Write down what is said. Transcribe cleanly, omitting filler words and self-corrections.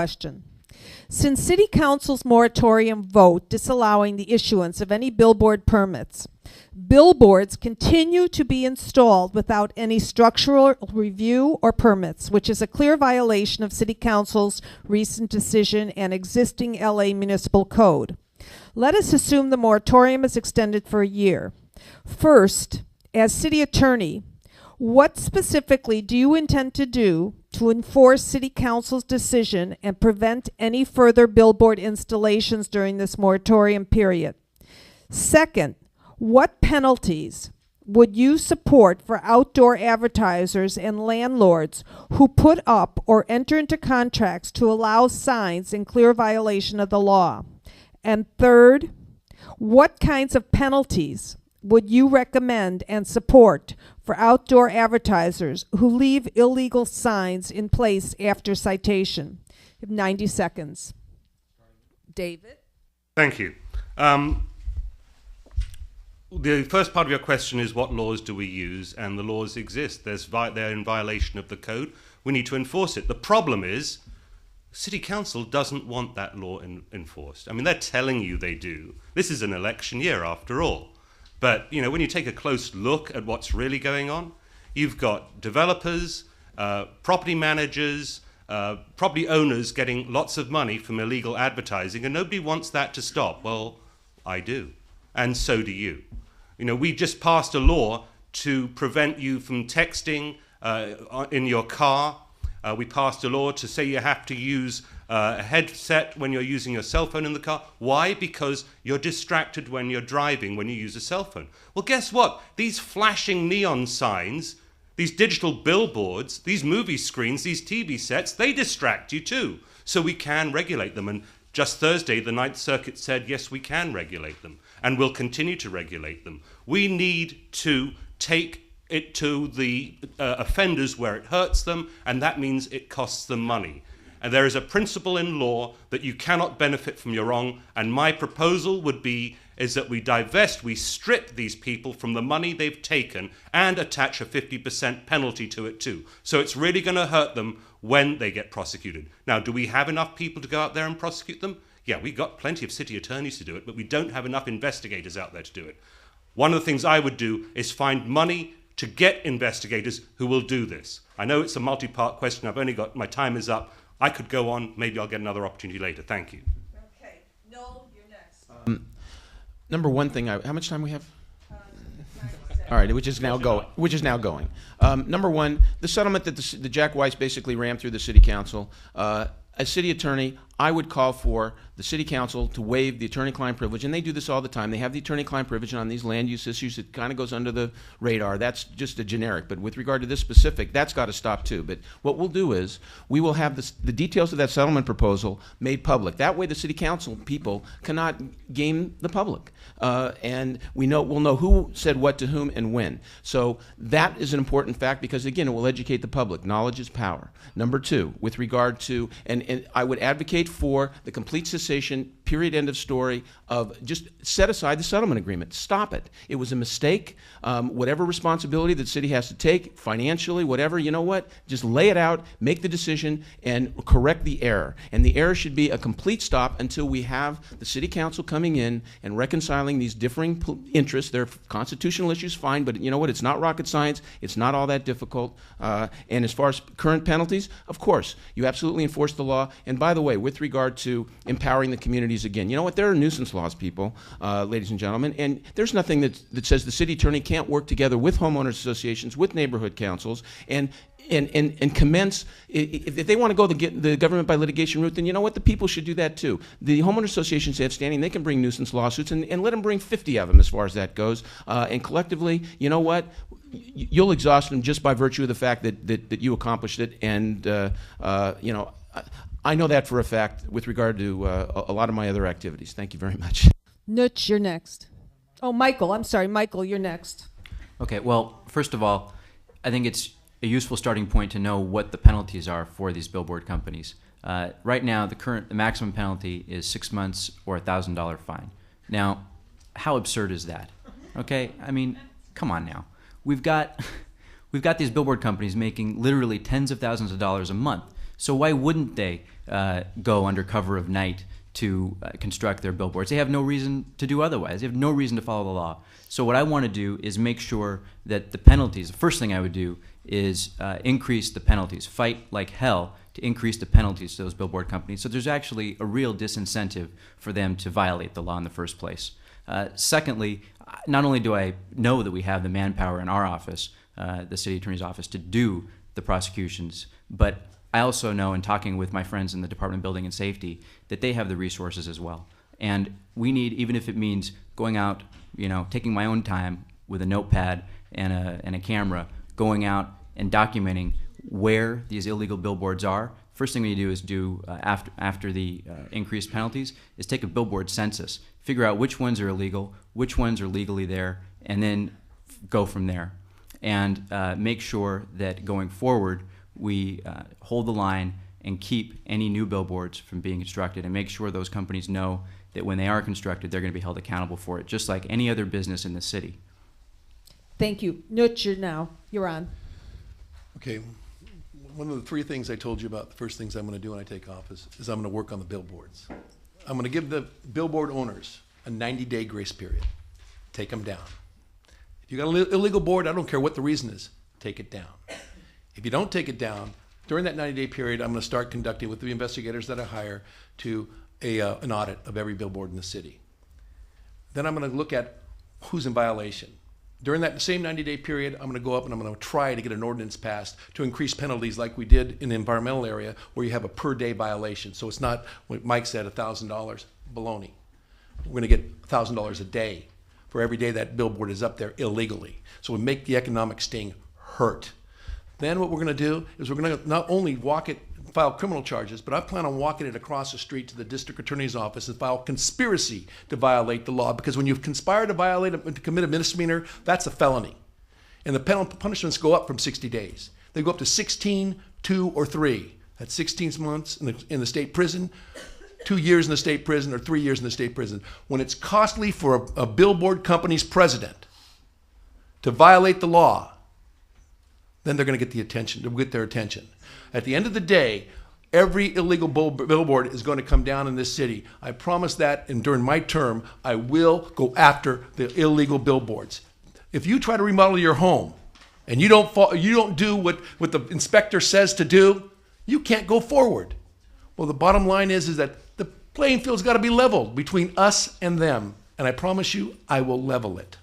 Question. Since City Council's moratorium vote disallowing the issuance of any billboard permits, billboards continue to be installed without any structural review or permits, which is a clear violation of City Council's recent decision and existing LA Municipal Code. Let us assume the moratorium is extended for a year. First, as City Attorney, what specifically do you intend to do to enforce City Council's decision and prevent any further billboard installations during this moratorium period? Second, what penalties would you support for outdoor advertisers and landlords who put up or enter into contracts to allow signs in clear violation of the law? And third, what kinds of penalties would you recommend and support for outdoor advertisers who leave illegal signs in place after citation? You have 90 seconds. David? Thank you. The first part of your question is what laws do we use, and the laws exist. They're in violation of the code. We need to enforce it. The problem is City Council doesn't want that law enforced. I mean, they're telling you they do. This is an election year after all. But, you know, when you take a close look at what's really going on, you've got developers, property managers, property owners getting lots of money from illegal advertising, and nobody wants that to stop. Well, I do, and so do you. You know, we just passed a law to prevent you from texting in your car. We passed a law to say you have to use a headset when you're using your cell phone in the car. Why? Because you're distracted when you're driving when you use a cell phone. Well, guess what? These flashing neon signs, these digital billboards, these movie screens, these TV sets, they distract you too. So we can regulate them. And just Thursday, the Ninth Circuit said, yes, we can regulate them. And we'll continue to regulate them. We need to take it to the offenders where it hurts them, and that means it costs them money. And there is a principle in law that you cannot benefit from your wrong, and my proposal would be is that we strip these people from the money they've taken and attach a 50% penalty to it too. So it's really going to hurt them when they get prosecuted. Now, do we have enough people to go out there and prosecute them? Yeah, we've got plenty of city attorneys to do it, but we don't have enough investigators out there to do it. One of the things I would do is find money to get investigators who will do this. I know it's a multi-part question. My time is up. I could go on. Maybe I'll get another opportunity later. Thank you. Okay. Noel, you're next. Number one thing, how much time we have? All right, which is now going. Number one, the settlement that the Jack Weiss basically ran through the city council. As city attorney, I would call for the city council to waive the attorney-client privilege, and they do this all the time. They have the attorney-client privilege on these land use issues. It kind of goes under the radar. That's just a generic. But with regard to this specific, that's got to stop too. But what we'll do is we will have the details of that settlement proposal made public. That way the city council people cannot game the public. And we'll know who said what to whom and when. So that is an important fact because, again, it will educate the public. Knowledge is power. Number two, with regard to, and I would advocate for the complete cessation, period, end of story, of just set aside the settlement agreement. Stop it. It was a mistake. Whatever responsibility the city has to take, financially, whatever, you know what? Just lay it out, make the decision, and correct the error. And the error should be a complete stop until we have the city council coming in and reconciling these differing interests. They're constitutional issues, fine, but you know what? It's not rocket science. It's not all that difficult. And as far as current penalties, of course, you absolutely enforce the law. And by the way, with regard to empowering the communities again, you know what? There are nuisance laws, people, ladies and gentlemen, and there's nothing that says the city attorney can't work together with homeowners associations, with neighborhood councils, and commence, if they want to go the government by litigation route, then you know what? The people should do that too. The homeowner associations have standing. They can bring nuisance lawsuits, and let them bring 50 of them as far as that goes. And collectively, you know what? You'll exhaust them just by virtue of the fact that you accomplished it. And, you know, I know that for a fact with regard to a lot of my other activities. Thank you very much. Nutch, you're next. Oh, Michael, I'm sorry. Michael, you're next. Okay, well, first of all, I think it's a useful starting point to know what the penalties are for these billboard companies. Right now, the maximum penalty is 6 months or a $1,000 fine. Now, how absurd is that? Okay, I mean, come on now. We've got these billboard companies making literally tens of thousands of dollars a month. So why wouldn't they go under cover of night to construct their billboards. They have no reason to do otherwise. They have no reason to follow the law. So what I want to do is make sure that the penalties, the first thing I would do is increase the penalties, fight like hell to increase the penalties to those billboard companies. So there's actually a real disincentive for them to violate the law in the first place. Secondly, not only do I know that we have the manpower in our office, the city attorney's office, to do the prosecutions, but I also know, in talking with my friends in the Department of Building and Safety, that they have the resources as well. And we need, even if it means going out, taking my own time with a notepad and a camera, going out and documenting where these illegal billboards are. First thing we do is after the increased penalties is take a billboard census, figure out which ones are illegal, which ones are legally there, and then go from there. And make sure that going forward, we hold the line and keep any new billboards from being constructed, and make sure those companies know that when they are constructed, they're going to be held accountable for it, just like any other business in the city. Thank you. Nutcher, you're on. Okay, one of the three things I told you about, the first things I'm going to do when I take office, is I'm going to work on the billboards. I'm going to give the billboard owners a 90-day grace period. Take them down. If you got an illegal board, I don't care what the reason is, take it down. If you don't take it down, during that 90-day period, I'm going to start conducting, with the investigators that I hire, to an audit of every billboard in the city. Then I'm going to look at who's in violation. During that same 90-day period, I'm going to go up and I'm going to try to get an ordinance passed to increase penalties like we did in the environmental area, where you have a per-day violation. So it's not, what Mike said, $1,000. Baloney. We're going to get $1,000 a day for every day that billboard is up there illegally. So we make the economic sting hurt. Then what we're going to do is we're going to not only walk it, file criminal charges, but I plan on walking it across the street to the district attorney's office and file conspiracy to violate the law. Because when you've conspired to violate, to commit a misdemeanor, that's a felony. And the punishments go up from 60 days. They go up to 16, 2, or 3. That's 16 months in the state prison, 2 years in the state prison, or 3 years in the state prison. When it's costly for a billboard company's president to violate the law, then they're going to get their attention. At the end of the day, every illegal billboard is going to come down in this city. I promise that, and during my term, I will go after the illegal billboards. If you try to remodel your home and you don't do what the inspector says to do, you can't go forward. Well, the bottom line is that the playing field's got to be leveled between us and them, and I promise you, I will level it.